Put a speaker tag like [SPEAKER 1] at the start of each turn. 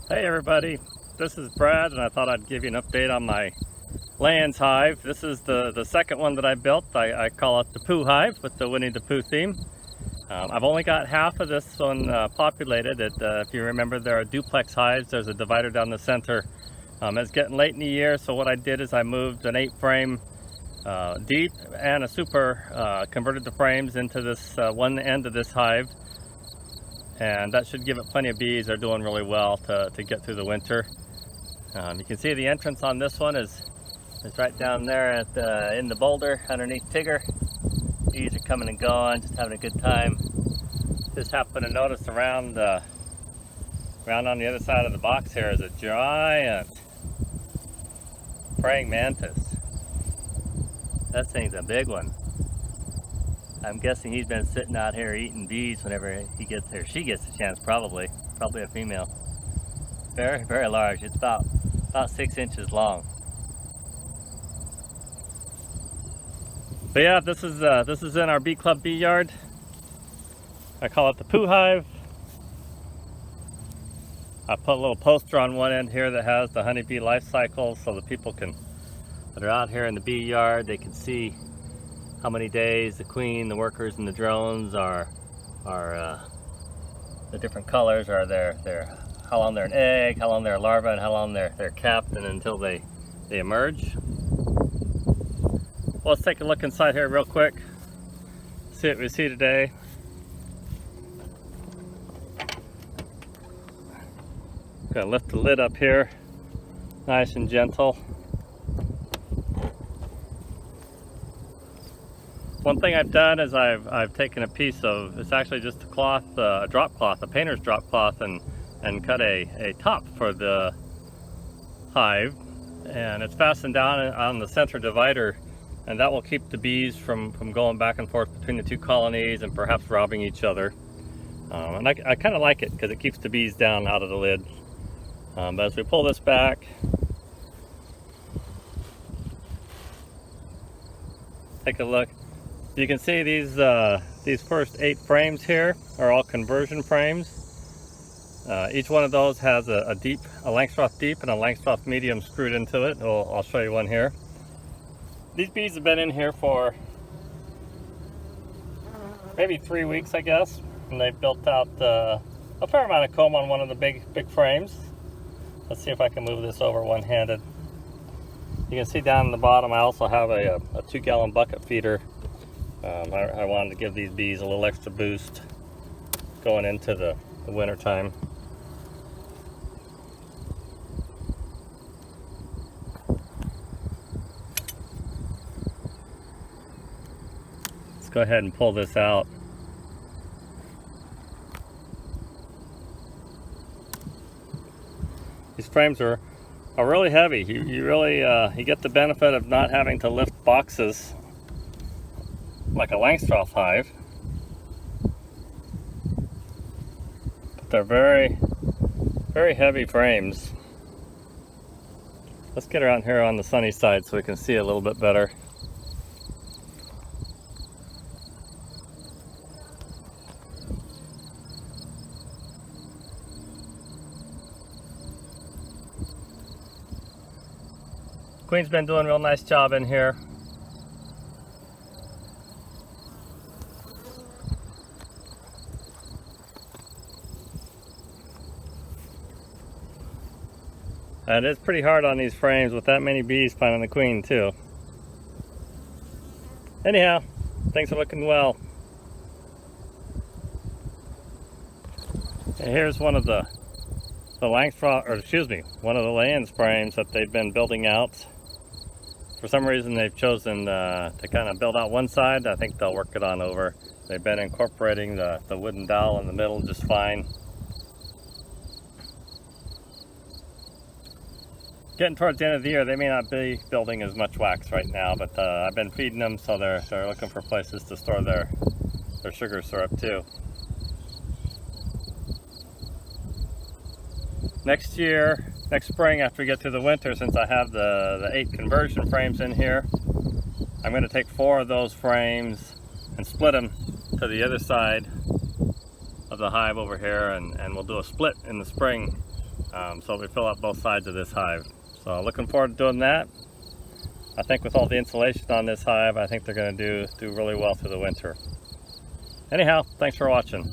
[SPEAKER 1] Hey everybody, this is Brad and I thought I'd give you an update on my Layens hive. This is the second one that I built. I call it the Pooh Hive with the Winnie the Pooh theme. I've only got half of this one populated. If you remember, there are duplex hives. There's a divider down the center. It's getting late in the year, so what I did is I moved an 8-frame deep and a super, converted the frames into this one end of this hive. And that should give it plenty of bees. They're doing really well to get through the winter. You can see the entrance on this one is right down there in the boulder underneath Tigger. Bees are coming and going, just having a good time. Just happened to notice around on the other side of the box here is a giant praying mantis. That thing's a big one. I'm guessing he's been sitting out here eating bees whenever he gets there. She gets a chance, probably a female. Very, very large. It's about 6 inches long. But yeah, this is in our bee club bee yard. I call it the Pooh Hive. I put a little poster on one end here that has the honeybee life cycle, so that people that are out here in the bee yard, they can see how many days the queen, the workers, and the drones are the different colors, are how long they're an egg, how long they're a larva, and how long they're capped, and until they emerge. Well, let's take a look inside here real quick. See what we see today. Gonna lift the lid up here, nice and gentle. One thing I've done is I've taken a piece of, it's actually just a cloth, a drop cloth, a painter's drop cloth, and cut a top for the hive, and it's fastened down on the center divider, and that will keep the bees from going back and forth between the two colonies and perhaps robbing each other. And I kind of like it because it keeps the bees down out of the lid. But as we pull this back, take a look. You can see these first 8 frames here are all conversion frames. Each one of those has a Langstroth deep and a Langstroth medium screwed into it. I'll show you one here. These bees have been in here for maybe 3 weeks, I guess, and they've built out a fair amount of comb on one of the big frames. Let's see if I can move this over one-handed. You can see down in the bottom I also have a 2-gallon bucket feeder. I wanted to give these bees a little extra boost going into the winter time. Let's go ahead and pull this out. These frames are really heavy. You really you get the benefit of not having to lift boxes like a Langstroth hive, but they're very, very heavy frames. Let's get around here on the sunny side so we can see a little bit better. Queen's been doing a real nice job in here. And it's pretty hard on these frames with that many bees finding the queen too. Anyhow, things are looking well. And here's one of the Langstroth, or excuse me, one of the Layens frames that they've been building out. For some reason they've chosen to kind of build out one side. I think they'll work it on over. They've been incorporating the wooden dowel in the middle just fine. Getting towards the end of the year, they may not be building as much wax right now, but I've been feeding them, so they're looking for places to store their sugar syrup too. Next spring, after we get through the winter, since I have the 8 conversion frames in here, I'm going to take 4 of those frames and split them to the other side of the hive over here, and we'll do a split in the spring So we fill up both sides of this hive. So looking forward to doing that. I think with all the insulation on this hive, I think they're going to do really well through the winter. Anyhow, thanks for watching.